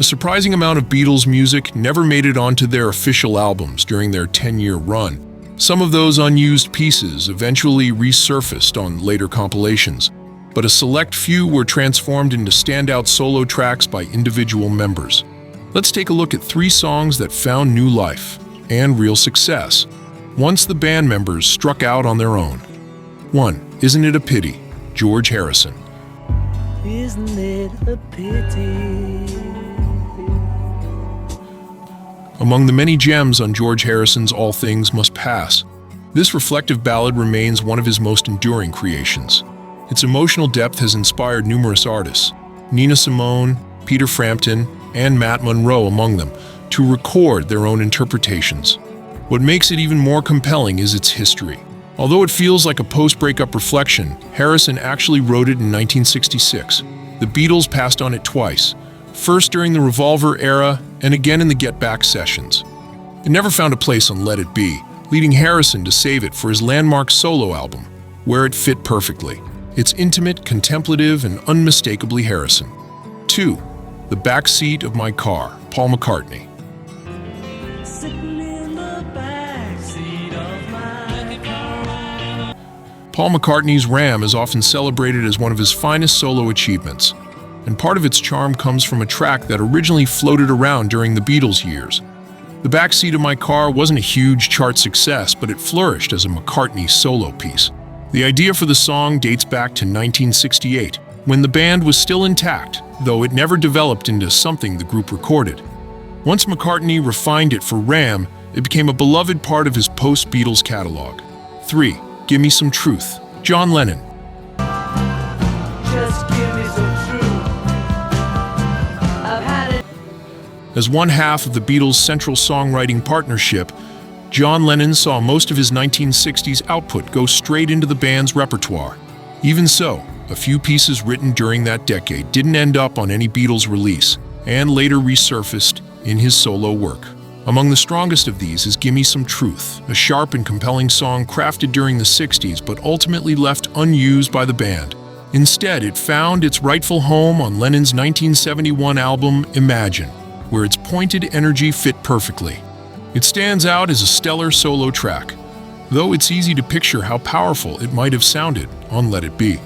A surprising amount of Beatles music never made it onto their official albums during their 10-year run. Some of those unused pieces eventually resurfaced on later compilations, but a select few were transformed into standout solo tracks by individual members. Let's take a look at 3 songs that found new life and real success once the band members struck out on their own. 1. Isn't It a Pity? George Harrison. Isn't it a pity? Among the many gems on George Harrison's All Things Must Pass, this reflective ballad remains one of his most enduring creations. Its emotional depth has inspired numerous artists, Nina Simone, Peter Frampton, and Matt Monro among them, to record their own interpretations. What makes it even more compelling is its history. Although it feels like a post-breakup reflection, Harrison actually wrote it in 1966. The Beatles passed on it twice, first during the Revolver era and again in the Get Back sessions. It never found a place on Let It Be, leading Harrison to save it for his landmark solo album, where it fit perfectly. It's intimate, contemplative, and unmistakably Harrison. 2. The Backseat of My Car, Paul McCartney. Sitting in the backseat of my car. Paul McCartney's Ram is often celebrated as one of his finest solo achievements, and part of its charm comes from a track that originally floated around during the Beatles' years. The Backseat of My Car wasn't a huge chart success, but it flourished as a McCartney solo piece. The idea for the song dates back to 1968, when the band was still intact, though it never developed into something the group recorded. Once McCartney refined it for Ram, it became a beloved part of his post-Beatles catalog. 3. Gimme Some Truth, John Lennon. Just give me some truth. I've had it. As one half of the Beatles' central songwriting partnership, John Lennon saw most of his 1960s output go straight into the band's repertoire. Even so, a few pieces written during that decade didn't end up on any Beatles release, and later resurfaced in his solo work. Among the strongest of these is Gimme Some Truth, a sharp and compelling song crafted during the 60s but ultimately left unused by the band. Instead, it found its rightful home on Lennon's 1971 album Imagine, where its pointed energy fit perfectly. It stands out as a stellar solo track, though it's easy to picture how powerful it might have sounded on Let It Be.